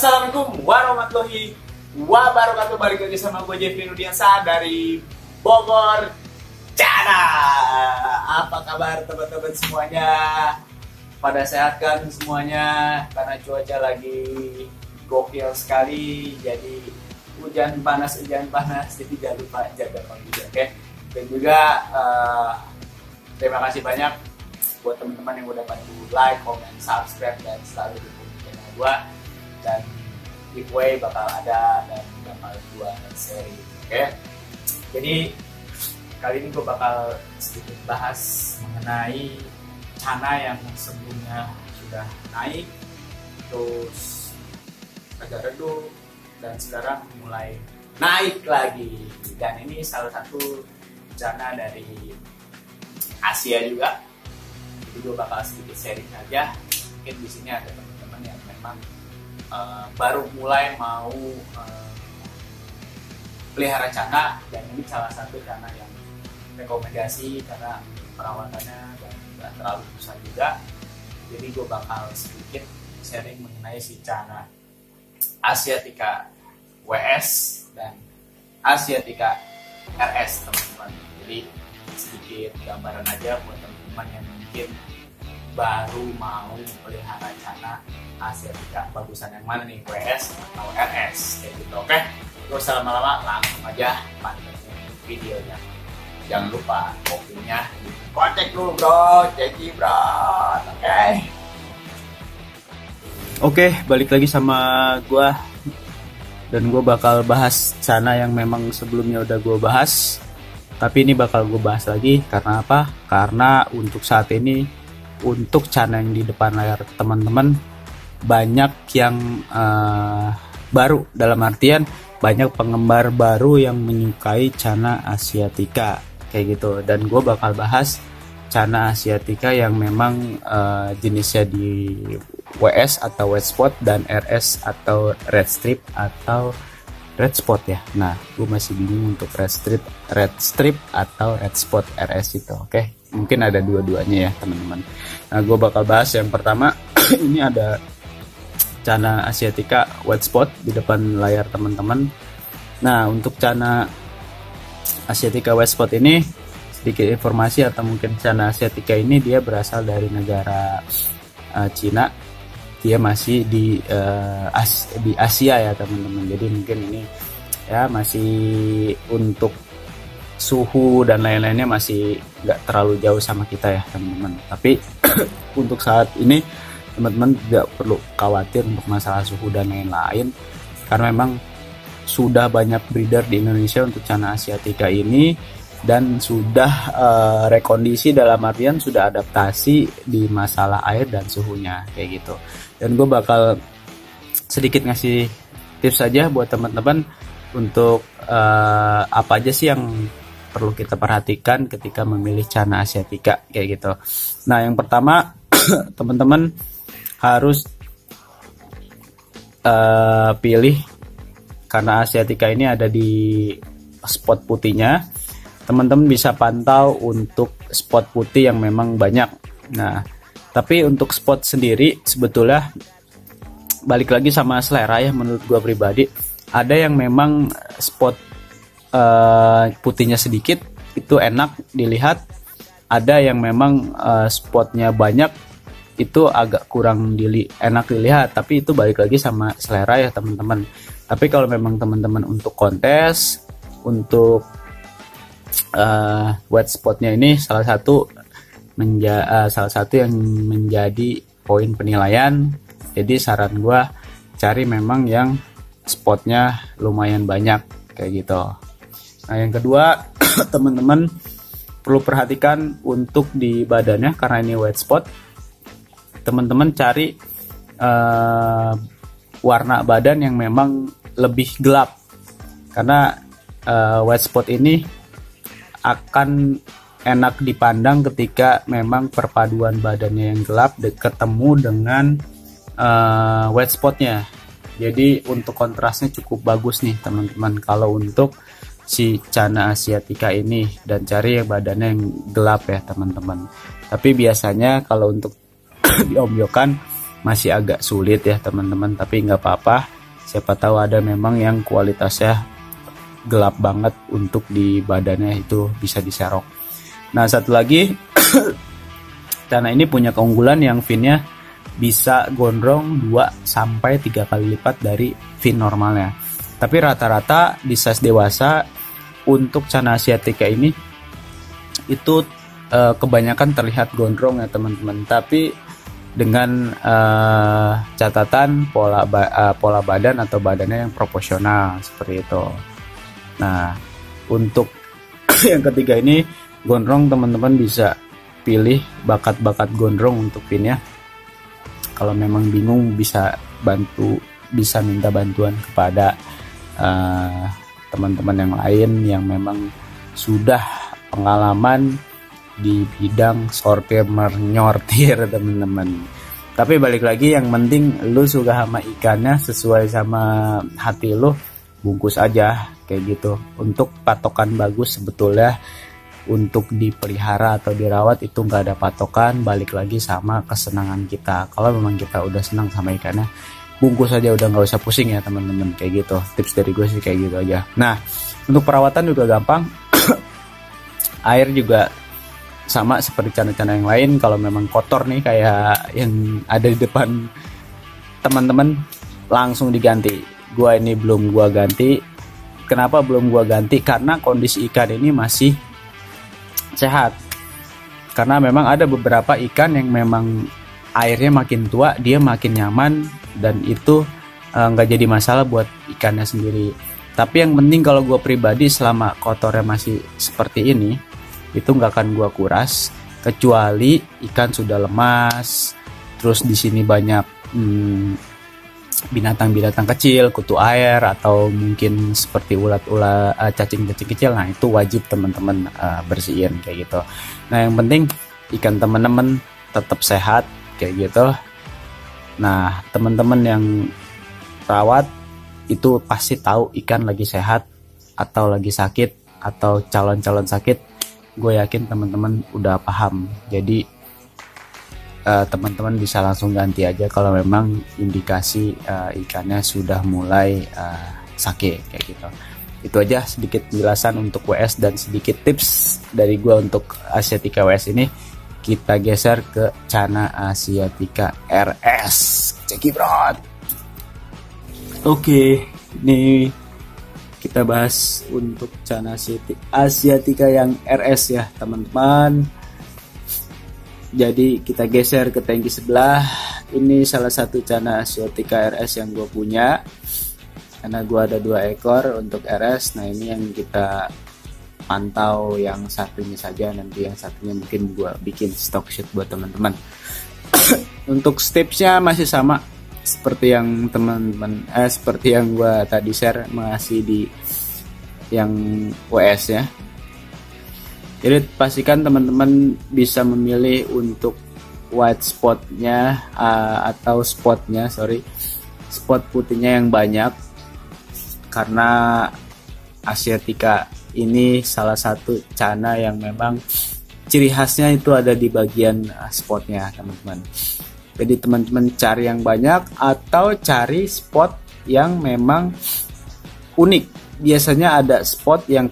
Assalamualaikum warahmatullahi wabarakatuh. Balik lagi sama gue Jeffrey Nudiansa dari Bogor, Cana. Apa kabar teman-teman semuanya? Pada sehat kan semuanya? Karena cuaca lagi gokil sekali. Jadi hujan panas, jadi jangan lupa jaga kondisi, oke? Dan juga terima kasih banyak buat teman-teman yang udah bantu like, comment, subscribe, dan selalu dukung channel gue. Dan giveaway bakal ada dan bakal gua seri, oke? Jadi kali ini gue bakal sedikit bahas mengenai Cana yang sebelumnya sudah naik, terus agak redup, dan sekarang mulai naik lagi. Dan ini salah satu Cana dari Asia juga. Jadi gue bakal sedikit sharing aja. Mungkin di sini ada teman-teman yang memang baru mulai mau pelihara Cana, dan ini salah satu Cana yang rekomendasi karena perawatannya dan tidak terlalu susah juga. Jadi gue bakal sedikit sharing mengenai si Cana Asiatica WS dan Asiatica RS, teman-teman. Jadi sedikit gambaran aja buat teman-teman yang mungkin baru mau pelihara Cana Asiatica, bagusan yang mana nih, WS atau RS, kayak gitu, oke? Terus lama-lama langsung aja pantengin videonya. Jangan lupa kopinya dikocek dulu bro, ceki bro, oke? Oke, balik lagi sama gua, dan gua bakal bahas Cana yang memang sebelumnya udah gua bahas, tapi ini bakal gua bahas lagi. Karena apa? Karena untuk saat ini, untuk Cana yang di depan layar teman-teman, banyak yang baru, dalam artian banyak penggemar baru yang menyukai Cana Asiatica kayak gitu. Dan gue bakal bahas Cana Asiatica yang memang jenisnya di WS atau White Spot dan RS atau Red Strip atau Red Spot ya. Nah, gue masih bingung untuk Red Strip atau Red Spot RS itu, oke? Mungkin ada dua-duanya ya teman-teman. Nah, gue bakal bahas yang pertama. Ini ada Cana Asiatica White Spot di depan layar teman-teman. Nah, untuk Cana Asiatica White Spot ini, sedikit informasi atau mungkin Cana Asiatica ini dia berasal dari negara Cina. Dia masih di Asia ya teman-teman. Jadi mungkin ini ya masih untuk suhu dan lain-lainnya masih nggak terlalu jauh sama kita ya teman-teman. Tapi untuk saat ini teman-teman tidak perlu khawatir untuk masalah suhu dan lain-lain, karena memang sudah banyak breeder di Indonesia untuk Cana Asiatica ini, dan sudah rekondisi, dalam artian sudah adaptasi di masalah air dan suhunya kayak gitu. Dan gue bakal sedikit ngasih tips aja buat teman-teman untuk apa aja sih yang perlu kita perhatikan ketika memilih Cana Asiatica kayak gitu. Nah, yang pertama teman-teman harus pilih, karena Asiatica ini ada di spot putihnya. Teman-teman bisa pantau untuk spot putih yang memang banyak. Nah, tapi untuk spot sendiri sebetulnya balik lagi sama selera ya, menurut gua pribadi. Ada yang memang spot putihnya sedikit itu enak dilihat, ada yang memang spotnya banyak itu agak kurang enak dilihat, tapi itu balik lagi sama selera ya teman-teman. Tapi kalau memang teman-teman untuk kontes, untuk white spotnya ini salah satu yang menjadi poin penilaian. Jadi saran gua cari memang yang spotnya lumayan banyak kayak gitu. Nah, yang kedua teman-teman perlu perhatikan untuk di badannya, karena ini white spot. Teman-teman cari warna badan yang memang lebih gelap, karena white spot ini akan enak dipandang ketika memang perpaduan badannya yang gelap ketemu dengan white spotnya. Jadi untuk kontrasnya cukup bagus nih teman-teman kalau untuk si Cana Asiatica ini, dan cari yang badannya yang gelap ya teman-teman. Tapi biasanya kalau untuk diombyokan masih agak sulit ya teman-teman, tapi nggak apa-apa, siapa tahu ada memang yang kualitasnya gelap banget untuk di badannya itu bisa diserok. Nah satu lagi Cana ini punya keunggulan yang finnya bisa gondrong 2-3 kali lipat dari fin normalnya. Tapi rata-rata di size dewasa untuk Cana Asiatica ini itu kebanyakan terlihat gondrong ya teman-teman. Tapi dengan catatan pola badan atau badannya yang proporsional seperti itu. Nah untuk yang ketiga ini gondrong, teman-teman bisa pilih bakat-bakat gondrong untuk pinnya. Kalau memang bingung bisa minta bantuan kepada teman-teman yang lain yang memang sudah pengalaman di bidang sortir menyortir teman-teman. Tapi balik lagi, yang penting lu suka sama ikannya sesuai sama hati lu, bungkus aja kayak gitu. Untuk patokan bagus sebetulnya untuk dipelihara atau dirawat itu nggak ada patokan, balik lagi sama kesenangan kita. Kalau memang kita udah senang sama ikannya, bungkus aja, udah nggak usah pusing ya teman-teman, kayak gitu. Tips dari gue sih kayak gitu aja. Nah untuk perawatan juga gampang. Air juga sama seperti cana-cana yang lain. Kalau memang kotor nih kayak yang ada di depan teman-teman, langsung diganti. Gua ini belum gua ganti. Kenapa belum gua ganti? Karena kondisi ikan ini masih sehat. Karena memang ada beberapa ikan yang memang airnya makin tua dia makin nyaman, dan itu nggak jadi masalah buat ikannya sendiri. Tapi yang penting kalau gue pribadi, selama kotornya masih seperti ini, itu nggak akan gue kuras, kecuali ikan sudah lemas, terus di sini banyak binatang-binatang kecil, kutu air, atau mungkin seperti ulat-ulat, cacing-cacing kecil. Nah itu wajib teman-teman bersihin kayak gitu. Nah yang penting ikan teman-teman tetap sehat kayak gitu. Nah teman-teman yang rawat itu pasti tahu ikan lagi sehat atau lagi sakit atau calon-calon sakit. Gue yakin teman-teman udah paham. Jadi teman-teman bisa langsung ganti aja kalau memang indikasi ikannya sudah mulai sakit kayak gitu. Itu aja sedikit penjelasan untuk WS dan sedikit tips dari gue untuk Asiatica WS ini. Kita geser ke Cana Asiatica RS. Cekibrat. Oke, ini kita bahas untuk Cana Asiatica yang RS ya teman-teman. Jadi kita geser ke tangki sebelah. Ini salah satu Cana Asiatica RS yang gue punya, karena gue ada 2 ekor untuk RS. Nah ini yang kita pantau yang satunya saja, nanti yang satunya mungkin gue bikin stock shoot buat teman-teman. Untuk stepsnya masih sama seperti yang teman-teman seperti yang gue tadi share, masih di yang WS ya. Jadi pastikan teman-teman bisa memilih untuk white spotnya atau spot putihnya yang banyak, karena Asiatica ini salah satu Cana yang memang ciri khasnya itu ada di bagian spotnya teman-teman. Jadi teman-teman cari yang banyak atau cari spot yang memang unik. Biasanya ada spot yang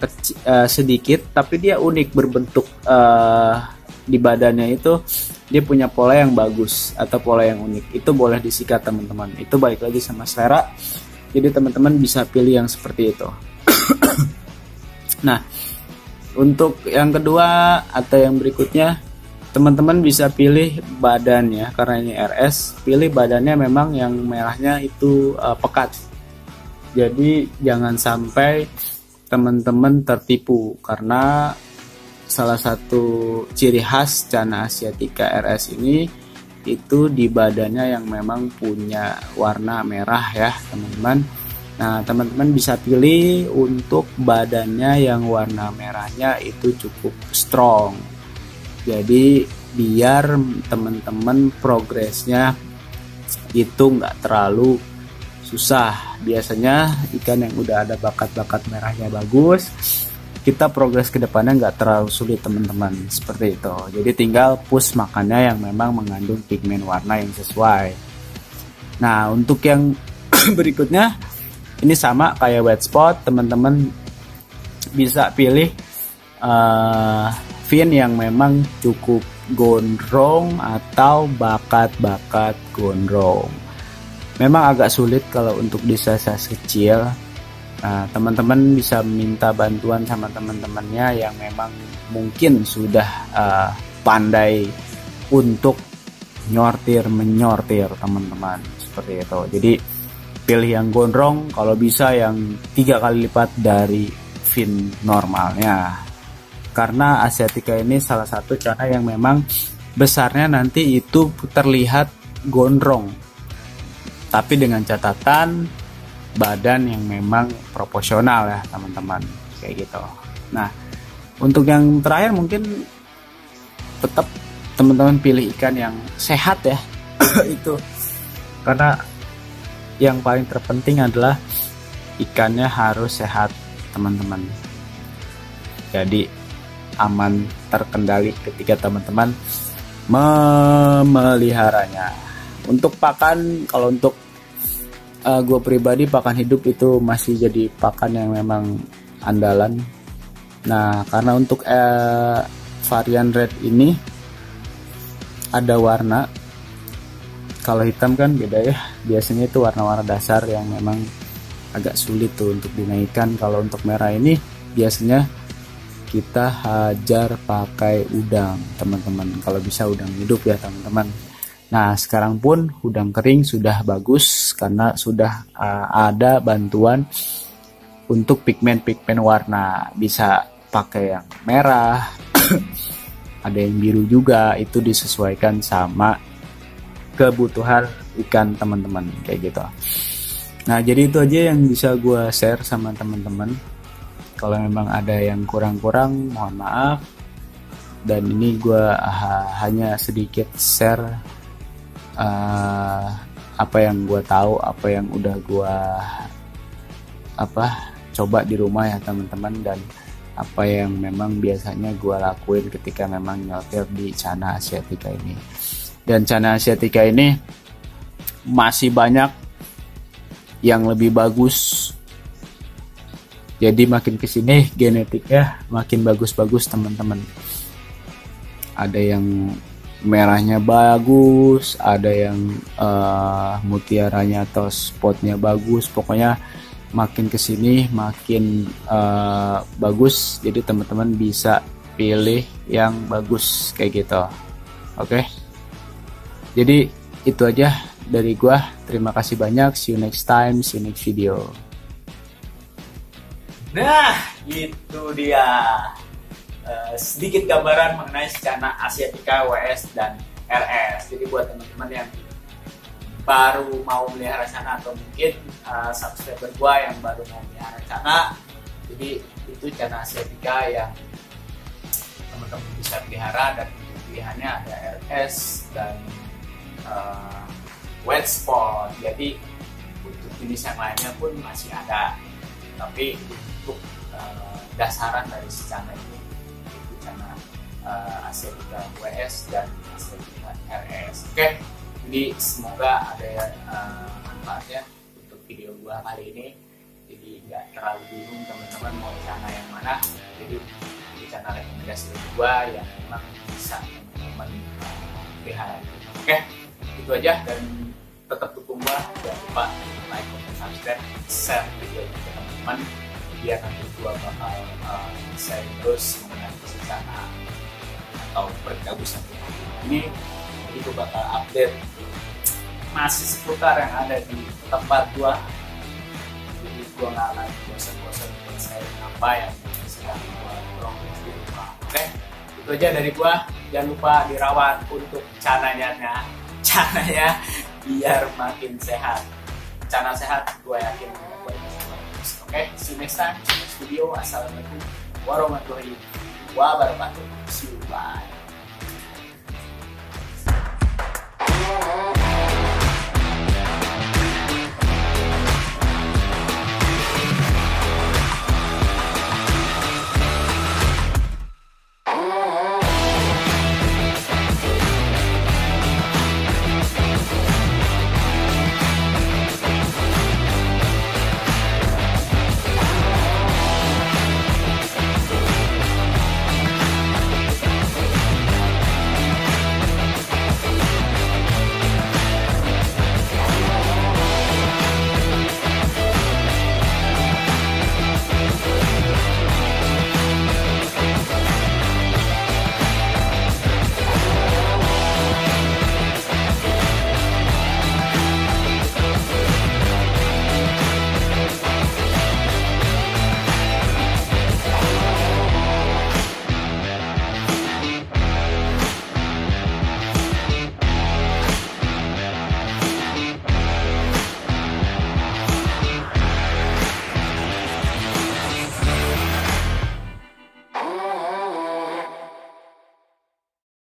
sedikit tapi dia unik berbentuk, di badannya itu dia punya pola yang bagus atau pola yang unik. Itu boleh disikat teman-teman. Itu balik lagi sama selera. Jadi teman-teman bisa pilih yang seperti itu. Nah, untuk yang kedua atau yang berikutnya, teman-teman bisa pilih badannya. Karena ini RS, pilih badannya memang yang merahnya itu pekat. Jadi jangan sampai teman-teman tertipu, karena salah satu ciri khas Cana Asiatica RS ini itu di badannya yang memang punya warna merah ya teman-teman. Nah teman-teman bisa pilih untuk badannya yang warna merahnya itu cukup strong. Jadi biar teman-teman progresnya itu nggak terlalu susah. Biasanya ikan yang udah ada bakat-bakat merahnya bagus, kita progres ke depannya nggak terlalu sulit teman-teman, seperti itu. Jadi tinggal push makannya yang memang mengandung pigmen warna yang sesuai. Nah, untuk yang berikutnya ini sama kayak wet spot, teman-teman bisa pilih fin yang memang cukup gondrong atau bakat-bakat gondrong. Memang agak sulit kalau untuk di size kecil. Nah, teman-teman bisa minta bantuan sama teman-temannya yang memang mungkin sudah pandai untuk menyortir teman-teman, seperti itu. Jadi pilih yang gondrong, kalau bisa yang 3 kali lipat dari fin normalnya, karena Asiatica ini salah satu celana yang memang besarnya nanti itu terlihat gondrong, tapi dengan catatan badan yang memang proporsional ya teman-teman, kayak gitu. Nah, untuk yang terakhir mungkin tetap teman-teman pilih ikan yang sehat ya. Itu karena yang paling terpenting adalah ikannya harus sehat teman-teman, jadi aman, terkendali ketika teman-teman memeliharanya. Untuk pakan, kalau untuk gue pribadi, pakan hidup itu masih jadi pakan yang memang andalan. Nah, karena untuk varian red ini ada warna, kalau hitam kan beda ya, biasanya itu warna-warna dasar yang memang agak sulit tuh untuk dinaikkan. Kalau untuk merah ini biasanya kita hajar pakai udang teman-teman, kalau bisa udang hidup ya teman-teman. Nah, sekarang pun udang kering sudah bagus karena sudah ada bantuan untuk pigmen-pigmen warna, bisa pakai yang merah ada yang biru juga, itu disesuaikan sama kebutuhan ikan teman-teman, kayak gitu. Nah, jadi itu aja yang bisa gue share sama teman-teman. Kalau memang ada yang kurang-kurang, mohon maaf. Dan ini gue hanya sedikit share apa yang gue tahu, apa yang udah gue coba di rumah ya teman-teman, dan apa yang memang biasanya gue lakuin ketika memang nyotir di celana Asiatica ini. Dan celana Asiatica ini masih banyak yang lebih bagus, jadi makin kesini genetiknya makin bagus-bagus teman-teman. Ada yang merahnya bagus, ada yang mutiaranya atau spotnya bagus, pokoknya makin kesini makin bagus, jadi teman-teman bisa pilih yang bagus kayak gitu. Oke, jadi itu aja dari gua. Terima kasih banyak, see you next time, see you next video. Nah, itu dia sedikit gambaran mengenai celana Asiatica WS dan RS. Jadi buat teman-teman yang baru mau melihara celana, atau mungkin subscriber gua yang baru mau melihara celana, jadi itu celana Asiatica yang teman-teman bisa pelihara. Dan pilihannya ada RS dan wet spot. Jadi untuk jenis yang lainnya pun masih ada, tapi untuk dasaran dari celana ini itu celana Asiatica WS dan Asiatica RS. Oke, jadi semoga ada manfaatnya untuk video gua kali ini. Jadi nggak terlalu bingung teman-teman mau celana yang mana. Jadi ini celana rekomendasi gua yang memang bisa teman-teman pelihara. Oke, itu aja, dan tetap dukung gua, jangan lupa like, comment, subscribe, share video ini ke teman-teman, biar nanti gua bakal share terus mengenai celana atau pergabusan ini. Jadi gua bakal update masih seputar yang ada di tempat gua. Jadi gua nggak lagi bosan-bosan buat saya apa yang sedang gua proses di rumah. Oke, itu aja dari gua. Jangan lupa dirawat untuk cananya biar makin sehat. Cana sehat, gue yakin buat bagus. Oke, see you next time, see you next video. Assalamualaikum warahmatullahi wabarakatuh. See you, bye.